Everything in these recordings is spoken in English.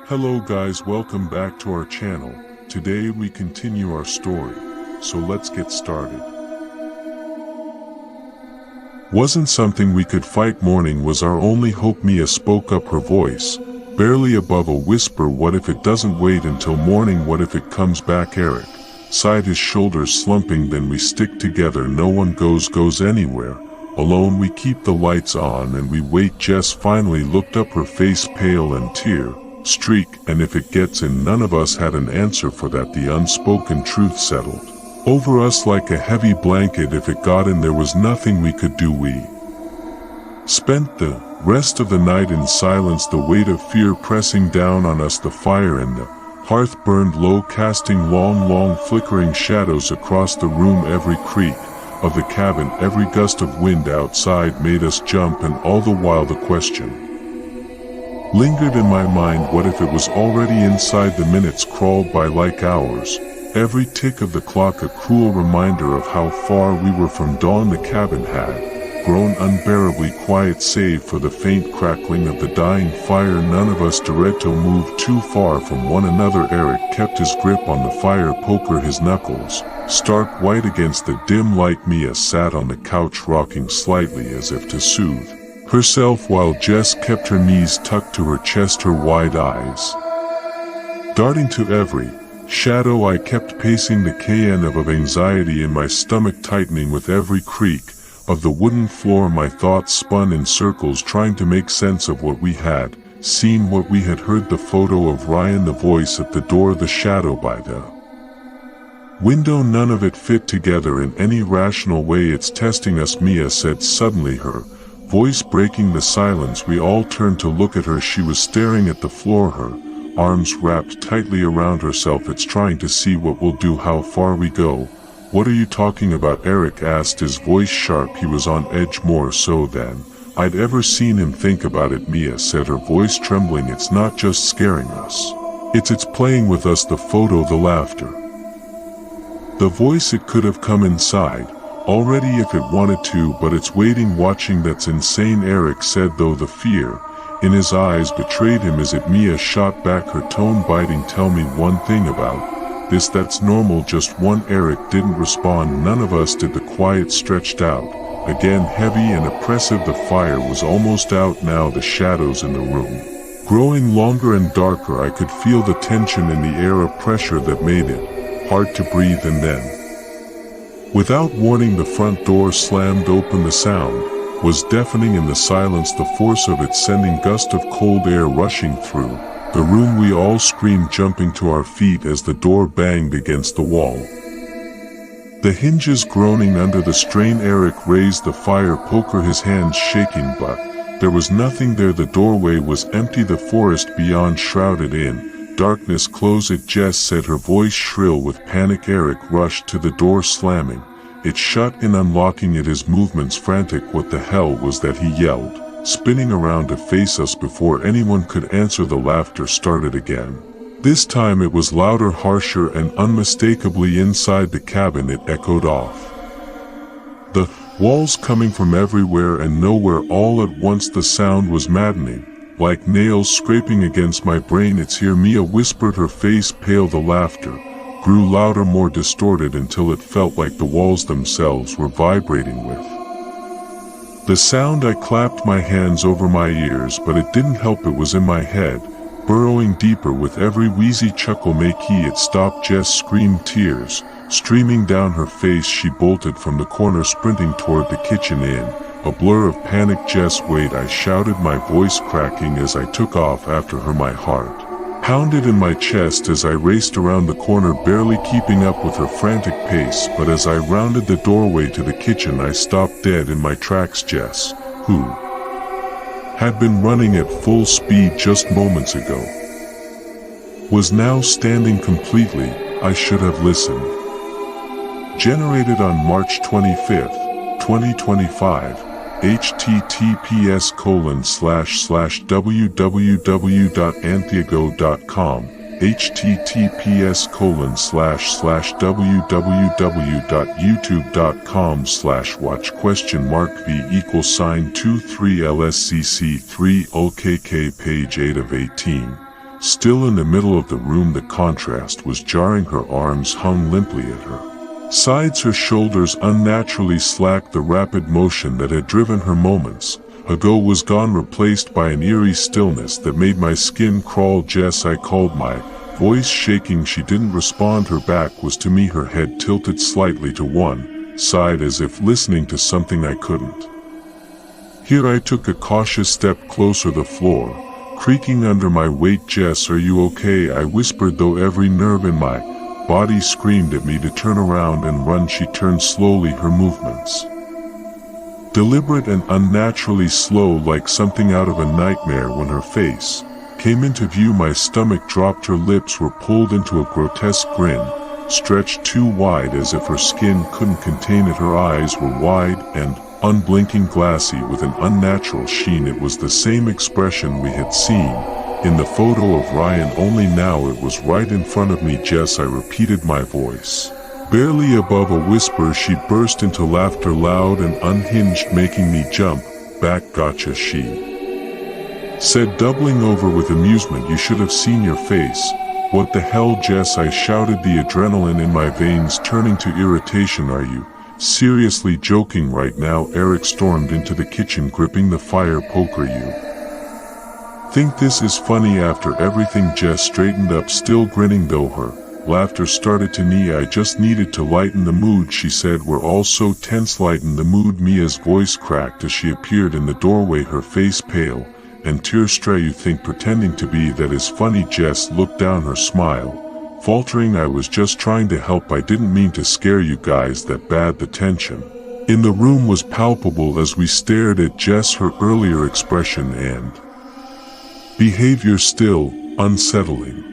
Hello guys, welcome back to our channel. Today we continue our story, so let's get started. Wasn't something we could fight. Morning was our only hope. Mia spoke up, her voice barely above a whisper. What if it doesn't wait until morning? What if it comes back? Eric sighed, his shoulders slumping. Then we stick together. No one goes anywhere. Alone we keep the lights on and we wait. Jess finally looked up, her face pale and tear streak. And if it gets in? None of us had an answer for that. The unspoken truth settled over us like a heavy blanket. If it got in, there was nothing we could do. We spent the rest of the night in silence, the weight of fear pressing down on us. The fire in the hearth burned low, casting long flickering shadows across the room. Every creak of the cabin, every gust of wind outside made us jump, and all the while the question lingered in my mind: what if it was already inside? The minutes crawled by like hours, every tick of the clock a cruel reminder of how far we were from dawn. The cabin had grown unbearably quiet, save for the faint crackling of the dying fire. None of us dared to move too far from one another. Eric kept his grip on the fire poker, his knuckles stark white against the dim light. Mia sat on the couch, rocking slightly as if to soothe herself, while Jess kept her knees tucked to her chest, her wide eyes darting to every shadow. I kept pacing, the cayenne of anxiety in my stomach tightening with every creak of the wooden floor. My thoughts spun in circles, trying to make sense of what we had seen, what we had heard. The photo of Ryan, the voice at the door, the shadow by the window. None of it fit together in any rational way. It's testing us, Mia said suddenly, her voice breaking the silence. We all turned to look at her. She was staring at the floor, her arms wrapped tightly around herself. It's trying to see what we'll do, how far we go. What are you talking about? Eric asked, his voice sharp. He was on edge, more so than I'd ever seen him. Think about it, Mia said, her voice trembling. It's not just scaring us. It's playing with us. The photo, the laughter, the voice. It could have come inside already if it wanted to, but it's waiting, watching. That's insane, Eric said, though the fear in his eyes betrayed him. Is it? Mia shot back, her tone biting. Tell me one thing about this that's normal, just one. Eric didn't respond. None of us did. The quiet stretched out again, heavy and oppressive. The fire was almost out now, the shadows in the room growing longer and darker. I could feel the tension in the air, a pressure that made it hard to breathe. And then, without warning, the front door slammed open. The sound was deafening in the silence, the force of it sending gusts of cold air rushing through the room. We all screamed, jumping to our feet as the door banged against the wall, the hinges groaning under the strain. Eric raised the fire poker, his hands shaking, but there was nothing there. The doorway was empty, the forest beyond shrouded in darkness. Close it, Jess said, her voice shrill with panic. Eric rushed to the door, slamming it shut and unlocking it, his movements frantic. What the hell was that? He yelled, spinning around to face us. Before anyone could answer, the laughter started again. This time it was louder, harsher, and unmistakably inside the cabin. It echoed off the walls, coming from everywhere and nowhere all at once. The sound was maddening, like nails scraping against my brain. It's here, Mia whispered, her face pale. The laughter grew louder, more distorted, until it felt like the walls themselves were vibrating with the sound. I clapped my hands over my ears, but it didn't help. It was in my head, burrowing deeper with every wheezy chuckle. Makey, it stopped. Jess screamed, tears streaming down her face. She bolted from the corner, sprinting toward the kitchen. In a blur of panic, Jess, wait, I shouted, my voice cracking as I took off after her. My heart pounded in my chest as I raced around the corner, barely keeping up with her frantic pace. But as I rounded the doorway to the kitchen, I stopped dead in my tracks. Jess, who had been running at full speed just moments ago, was now standing completely. I should have listened. Generated on March 25th, 2025. https://www.antiago.com https://www.youtube.com/watch?v=23lscc3 okk page 8 of 18. Still in the middle of the room, the contrast was jarring. Her arms hung limply at her sides, her shoulders unnaturally slack. The rapid motion that had driven her moments ago was gone, replaced by an eerie stillness that made my skin crawl. "Jess," I called, my voice shaking. She didn't respond. Her back was to me, her head tilted slightly to one side as if listening to something I couldn't hear. I took a cautious step closer, the floor creaking under my weight. "Jess, are you okay?" I whispered, though every nerve in my body screamed at me to turn around and run. She turned slowly, her movements deliberate and unnaturally slow, like something out of a nightmare. When her face came into view, my stomach dropped. Her lips were pulled into a grotesque grin, stretched too wide as if her skin couldn't contain it. Her eyes were wide and unblinking, glassy with an unnatural sheen. It was the same expression we had seen in the photo of Ryan, only now it was right in front of me. "Jess," I repeated, my voice barely above a whisper. She burst into laughter, loud and unhinged, making me jump back. "Gotcha," she said, doubling over with amusement. "You should have seen your face." "What the hell, Jess?" I shouted, the adrenaline in my veins turning to irritation. "Are you seriously joking right now?" Eric stormed into the kitchen, gripping the fire poker. "You think this is funny after everything?" Jess straightened up, still grinning, though her laughter started to knee. "I just needed to lighten the mood," she said. "We're all so tense." "Lighten the mood?" Mia's voice cracked as she appeared in the doorway, her face pale and tear-streaked. "You think pretending to be that is funny?" Jess looked down, her smile faltering. "I was just trying to help. I didn't mean to scare you guys that bad." The tension in the room was palpable as we stared at Jess, her earlier expression and behavior still unsettling.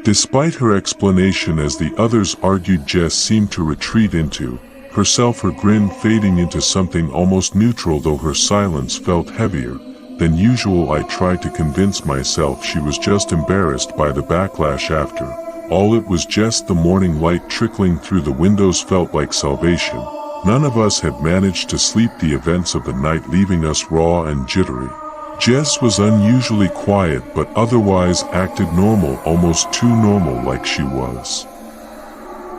Despite her explanation, as the others argued, Jess seemed to retreat into herself, her grin fading into something almost neutral, though her silence felt heavier than usual. I tried to convince myself she was just embarrassed by the backlash. After all, it was just the morning light trickling through the windows felt like salvation. None of us had managed to sleep, the events of the night leaving us raw and jittery. Jess was unusually quiet, but otherwise acted normal, almost too normal, like she was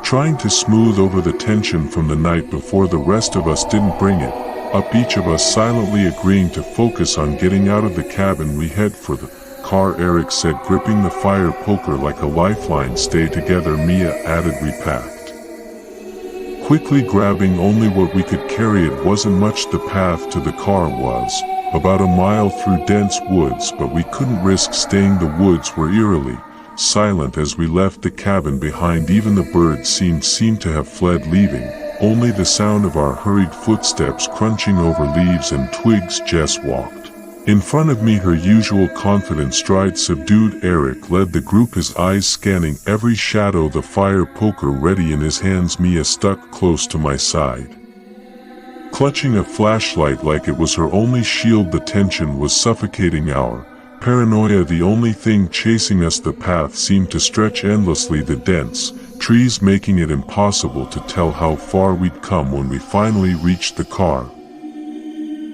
trying to smooth over the tension from the night before. The rest of us didn't bring it up, each of us silently agreeing to focus on getting out of the cabin. "We head for the car," Eric said, gripping the fire poker like a lifeline. "Stay together," Mia added. We packed quickly, grabbing only what we could carry. It wasn't much. The path to the car was about a mile through dense woods, but we couldn't risk staying. The woods were eerily silent as we left the cabin behind. Even the birds seemed to have fled, leaving only the sound of our hurried footsteps crunching over leaves and twigs. Jess walked in front of me, her usual confident stride subdued. Eric led the group, his eyes scanning every shadow, the fire poker ready in his hands. Mia stuck close to my side, clutching a flashlight like it was her only shield. The tension was suffocating our paranoia, the only thing chasing us. The path seemed to stretch endlessly, the dense trees making it impossible to tell how far we'd come. When we finally reached the car,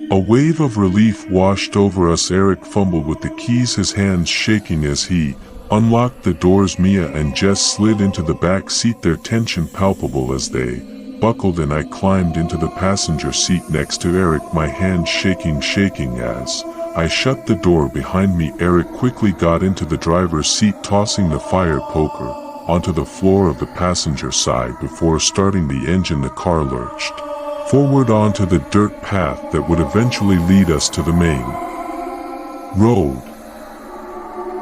a wave of relief washed over us. Eric fumbled with the keys, his hands shaking as he unlocked the doors. Mia and Jess slid into the back seat, their tension palpable as they buckled, and I climbed into the passenger seat next to Eric, my hand shaking as I shut the door behind me. Eric quickly got into the driver's seat, tossing the fire poker onto the floor of the passenger side. Before starting the engine, the car lurched forward onto the dirt path that would eventually lead us to the main road.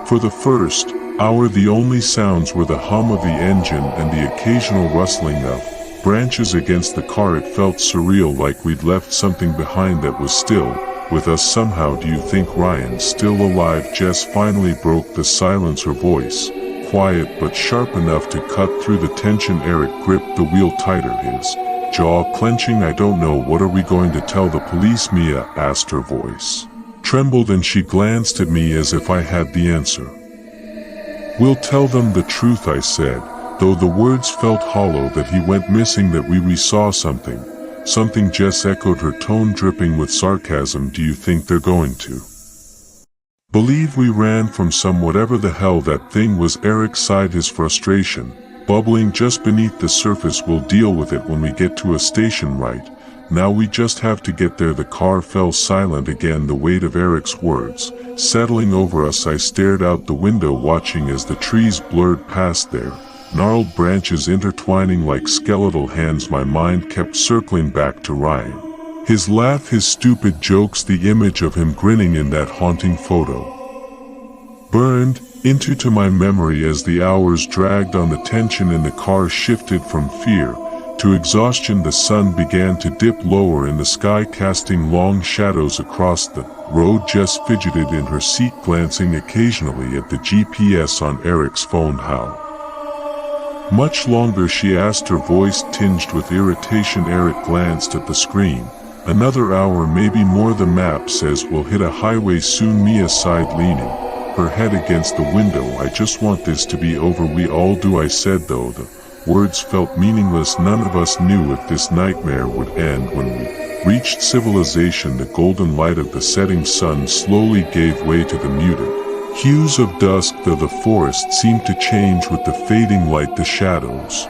For the first hour, the only sounds were the hum of the engine and the occasional rustling of branches against the car. It felt surreal, like we'd left something behind that was still with us somehow. "Do you think Ryan's still alive?" Jess finally broke the silence, her voice quiet but sharp enough to cut through the tension. Eric gripped the wheel tighter, his jaw clenching. "I don't know. What are we going to tell the police?" Mia asked, her voice trembled, and she glanced at me as if I had the answer. "We'll tell them the truth," I said, though the words felt hollow. "That he went missing, that we saw something." "Something?" Jess echoed, her tone dripping with sarcasm. "Do you think they're going to Believe we ran from some whatever the hell that thing was. Eric sighed, his frustration bubbling just beneath the surface. We'll deal with it when we get to a station, right? Now we just have to get there. The car fell silent again, the weight of Eric's words settling over us. I stared out the window, watching as the trees blurred past, their gnarled branches intertwining like skeletal hands. My mind kept circling back to Ryan. His laugh, his stupid jokes, the image of him grinning in that haunting photo burned into my memory as the hours dragged on. The tension in the car shifted from fear to exhaustion. The sun began to dip lower in the sky, casting long shadows across the road. Jess fidgeted in her seat, glancing occasionally at the GPS on Eric's phone. How much longer, she asked, her voice tinged with irritation. Eric glanced at the screen. Another hour, maybe more. The map says we'll hit a highway soon. Mia sighed, leaning her head against the window. I just want this to be over. We all do, I said, though the words felt meaningless. None of us knew if this nightmare would end. When we reached civilization, the golden light of the setting sun slowly gave way to the muted hues of dusk, though the forest seemed to change with the fading light. The shadows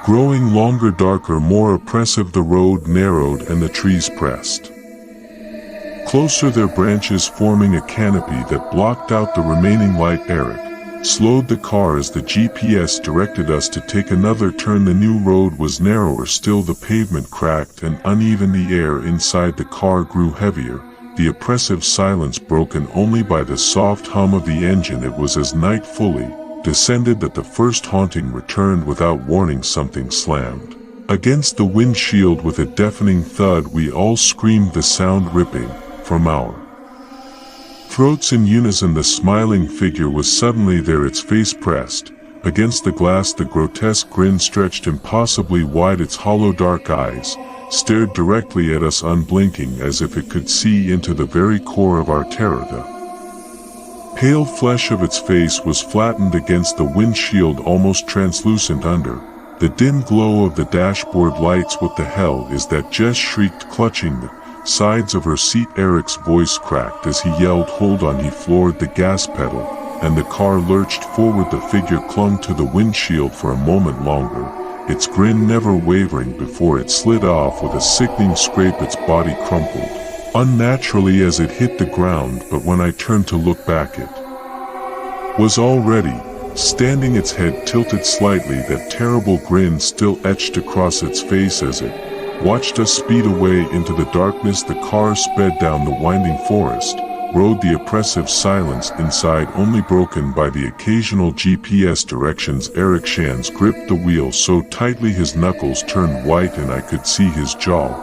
growing longer, darker, more oppressive. The road narrowed and the trees pressed closer, their branches forming a canopy that blocked out the remaining light. Eric slowed the car as the GPS directed us to take another turn. The new road was narrower still, the pavement cracked and uneven. The air inside the car grew heavier, the oppressive silence broken only by the soft hum of the engine. It was as night fully descended that the first haunting returned. Without warning, something slammed against the windshield with a deafening thud. We all screamed, the sound ripping from our throats in unison. The smiling figure was suddenly there, its face pressed against the glass. The grotesque grin stretched impossibly wide. Its hollow dark eyes stared directly at us, unblinking, as if it could see into the very core of our terror. The pale flesh of its face was flattened against the windshield, almost translucent under the dim glow of the dashboard lights. What the hell is that? Jess shrieked, clutching the sides of her seat. Eric's voice cracked as he yelled, hold on. He floored the gas pedal, and the car lurched forward. The figure clung to the windshield for a moment longer, its grin never wavering, before it slid off with a sickening scrape. Its body crumpled unnaturally as it hit the ground, but when I turned to look back, it was already standing, its head tilted slightly, that terrible grin still etched across its face as it watched us speed away into the darkness. The car sped down the winding forest road, the oppressive silence inside only broken by the occasional GPS directions. Eric Shands gripped the wheel so tightly his knuckles turned white, and I could see his jaw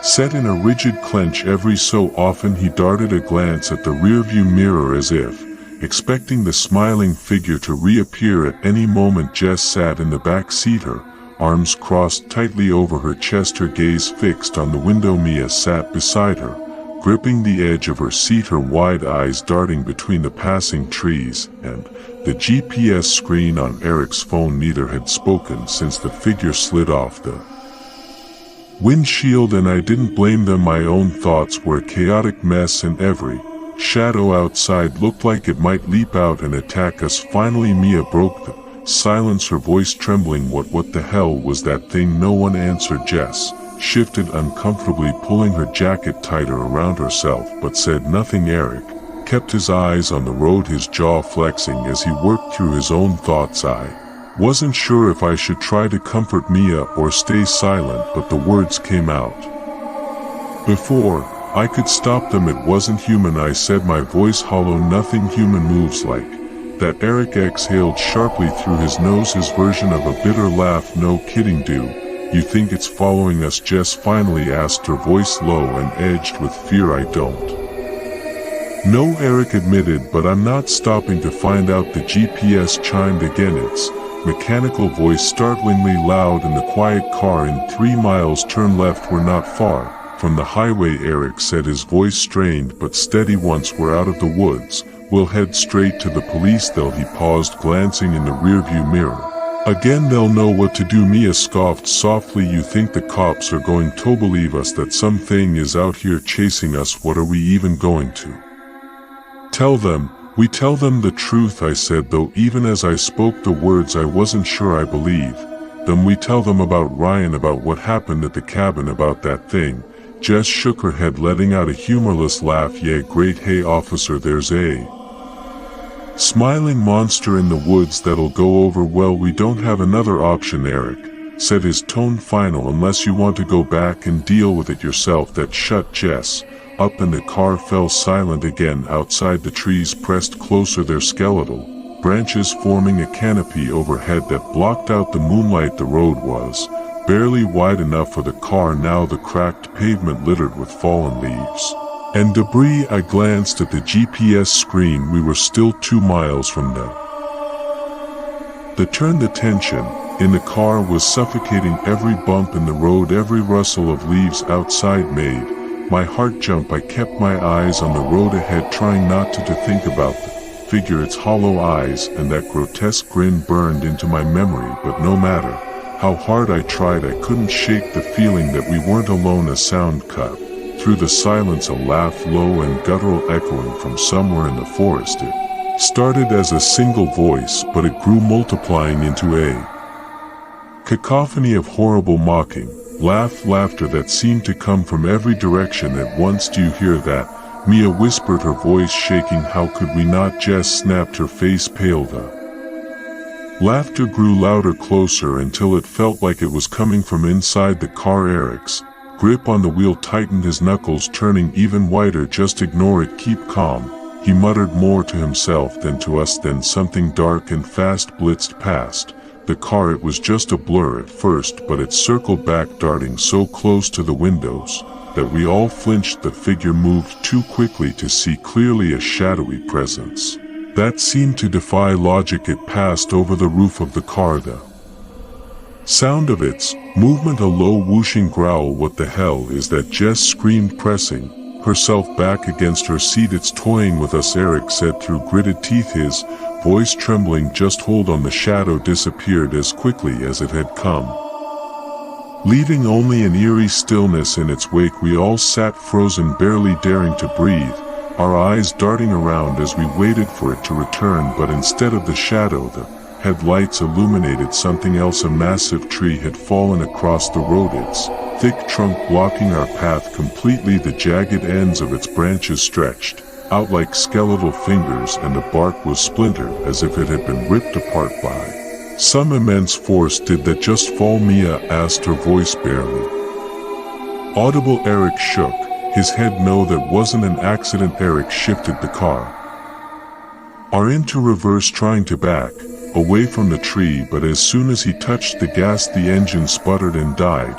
set in a rigid clench. Every so often he darted a glance at the rearview mirror, as if expecting the smiling figure to reappear at any moment. Jess sat in the back seat, her arms crossed tightly over her chest, her gaze fixed on the window. Mia sat beside her, gripping the edge of her seat, her wide eyes darting between the passing trees and the GPS screen on Eric's phone. Neither had spoken since the figure slid off the windshield, and I didn't blame them. My own thoughts were a chaotic mess, and every shadow outside looked like it might leap out and attack us. Finally Mia broke the silence, her voice trembling. What the hell was that thing? No one answered. Jess shifted uncomfortably, pulling her jacket tighter around herself, but said nothing. Eric kept his eyes on the road, his jaw flexing as he worked through his own thoughts. I wasn't sure if I should try to comfort Mia or stay silent, but the words came out before I could stop them. It wasn't human, I said, my voice hollow. Nothing human moves like that. Eric exhaled sharply through his nose, his version of a bitter laugh. No kidding, do you think it's following us? Jess finally asked, her voice low and edged with fear. I don't know, Eric admitted, but I'm not stopping to find out. The GPS chimed again, its mechanical voice startlingly loud in the quiet car. In 3 miles, turn left. We're not far from the highway, Eric said, his voice strained but steady. Once we're out of the woods, we'll head straight to the police. He paused, glancing in the rearview mirror. Again, they'll know what to do. Mia scoffed softly. You think the cops are going to believe us that something is out here chasing us? What are we even going to We tell them the truth, I said, though even as I spoke the words I wasn't sure I believe. Then we tell them about Ryan, about what happened at the cabin, about that thing. Jess shook her head, letting out a humorless laugh. Yeah, great, hey officer, there's a smiling monster in the woods that'll go over well. We don't have another option, Eric said, his tone final, unless you want to go back and deal with it yourself. That shut Jess up and the car fell silent again. Outside, the trees pressed closer, their skeletal branches forming a canopy overhead that blocked out the moonlight. The road was barely wide enough for the car now, the cracked pavement littered with fallen leaves and debris. I glanced at the GPS screen. We were still 2 miles from the turn. The tension in the car was suffocating. Every bump in the road, every rustle of leaves outside made my heart jump. I kept my eyes on the road ahead, trying not to think about the figure, its hollow eyes, and that grotesque grin burned into my memory. But no matter how hard I tried, I couldn't shake the feeling that we weren't alone. A sound cut through the silence, a laugh, low and guttural, echoing from somewhere in the forest. It started as a single voice, but it grew, multiplying into a cacophony of horrible mocking laughter that seemed to come from every direction at once. Do you hear that? Mia whispered, her voice shaking. How could we not? Jess snapped, her face pale. The laughter grew louder, closer, until it felt like it was coming from inside the car. Eric's grip on the wheel tightened, his knuckles turning even whiter. Just ignore it, keep calm, he muttered, more to himself than to us. Then something dark and fast blitzed past the car. It was just a blur at first, but it circled back, darting so close to the windows that we all flinched. The figure moved too quickly to see clearly, a shadowy presence that seemed to defy logic. It passed over the roof of the car, the sound of its movement a low whooshing growl. What the hell is that? Jess screamed, pressing herself back against her seat. It's toying with us, Eric said through gritted teeth, his voice trembling. Just hold on. The shadow disappeared as quickly as it had come, leaving only an eerie stillness in its wake. We all sat frozen, barely daring to breathe, our eyes darting around as we waited for it to return. But instead of the shadow, the headlights illuminated something else. A massive tree had fallen across the road, its thick trunk blocking our path completely. The jagged ends of its branches stretched out like skeletal fingers, and the bark was splintered as if it had been ripped apart by some immense force. Did that just fall? Mia asked, her voice barely audible. Eric shook his head. No, that wasn't an accident. Eric shifted the car into reverse, trying to back away from the tree, but as soon as he touched the gas, the engine sputtered and died.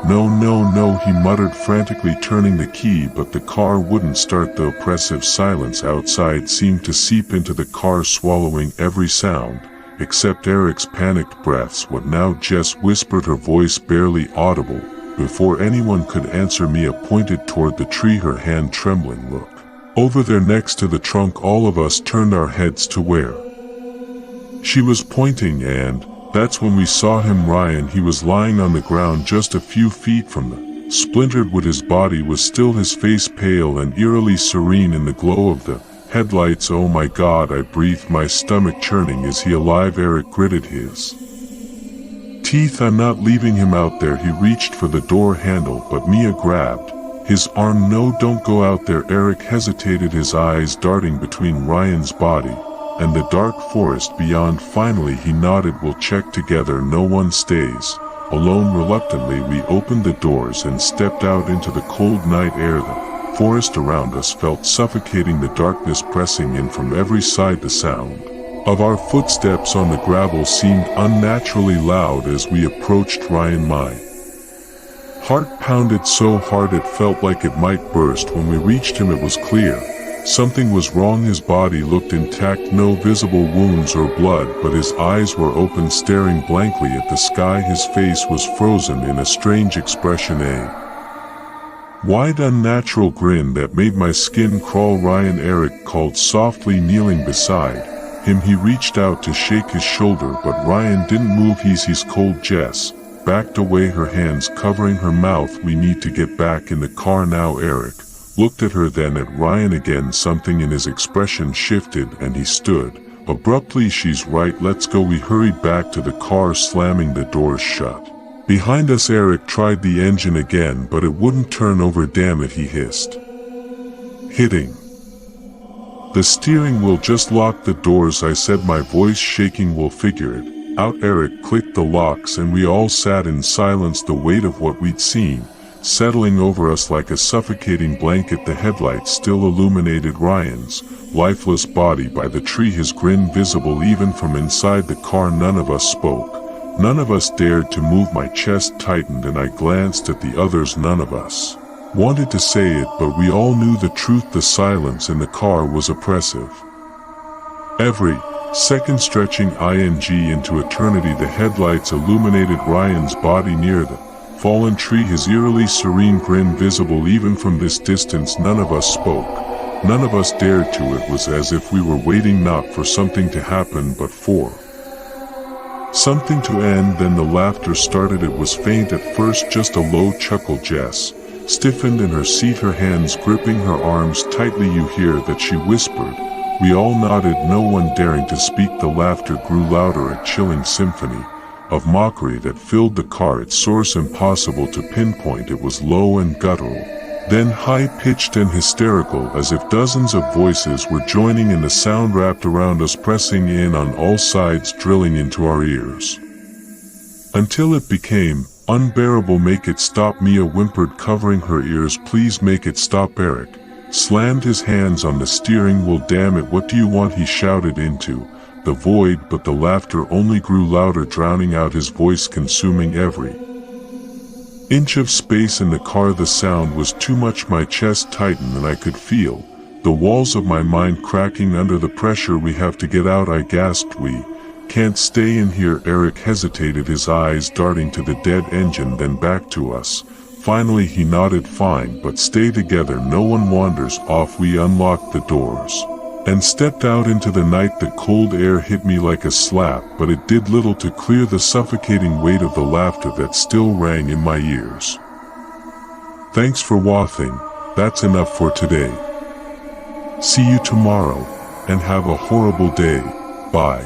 No, no, no, he muttered frantically, turning the key, but the car wouldn't start. The oppressive silence outside seemed to seep into the car, swallowing every sound except Eric's panicked breaths. What now? Jess whispered, her voice barely audible. Before anyone could answer, Mia pointed toward the tree, her hand trembling. Look over there, next to the trunk. All of us turned our heads to where she was pointing, and that's when we saw him, Ryan. He was lying on the ground just a few feet from the splintered wood. His body was still, his face pale and eerily serene in the glow of the headlights. Oh my God, I breathed, my stomach churning. Is he alive? Eric gritted his teeth. I'm not leaving him out there. He reached for the door handle, but Mia grabbed his arm. No, don't go out there. Eric hesitated, his eyes darting between Ryan's body and the dark forest beyond. Finally he nodded. We'll check together. No one stays alone. Reluctantly we opened the doors and stepped out into the cold night air. The forest around us felt suffocating, the darkness pressing in from every side. The sound of our footsteps on the gravel seemed unnaturally loud as we approached Ryan. My heart pounded so hard it felt like it might burst. When we reached him, it was clear something was wrong. His body looked intact, no visible wounds or blood, but his eyes were open, staring blankly at the sky. His face was frozen in a strange expression, a wide, unnatural grin that made my skin crawl. Ryan, Eric called softly, kneeling beside him. He reached out to shake his shoulder, but Ryan didn't move. He's cold. Jess backed away, her hands covering her mouth. We need to get back in the car now, Eric looked at her, then at Ryan again. Something in his expression shifted and he stood. Abruptly, "She's right, let's go." We hurried back to the car, slamming the doors shut. Behind us, Eric tried the engine again, but it wouldn't turn over. "Damn it," he hissed, hitting the steering wheel. "Just lock the doors," I said, my voice shaking. "We'll figure it out." Eric clicked the locks and we all sat in silence, the weight of what we'd seen settling over us like a suffocating blanket. The headlights still illuminated Ryan's lifeless body by the tree, his grin visible even from inside the car. None of us spoke. None of us dared to move. My chest tightened and I glanced at the others. None of us wanted to say it, but we all knew the truth. The silence in the car was oppressive. Every second stretching into eternity. The headlights illuminated Ryan's body near the fallen tree, his eerily serene grin visible even from this distance. None of us spoke. None of us dared to. It was as if we were waiting not for something to happen, but for something to end. Then the laughter started. It was faint at first, just a low chuckle. Jess stiffened in her seat, her hands gripping her arms tightly. "You hear that?" she whispered. We all nodded, no one daring to speak. The laughter grew louder, a chilling symphony of mockery that filled the car, its source impossible to pinpoint. It was low and guttural, then high-pitched and hysterical, as if dozens of voices were joining in. The sound wrapped around us, pressing in on all sides, drilling into our ears, until it became unbearable. "Make it stop," Mia whimpered, covering her ears. "Please make it stop." Eric slammed his hands on the steering wheel. "Damn it, what do you want?" he shouted into the void, but the laughter only grew louder, drowning out his voice, consuming every inch of space in the car. The sound was too much. My chest tightened and I could feel the walls of my mind cracking under the pressure. "We have to get out," I gasped. "We can't stay in here." Eric hesitated, his eyes darting to the dead engine, then back to us. Finally he nodded. "Fine, but stay together. No one wanders off." We unlocked the doors and stepped out into the night. The cold air hit me like a slap, but it did little to clear the suffocating weight of the laughter that still rang in my ears. Thanks for watching. That's enough for today. See you tomorrow, and have a horrible day. Bye.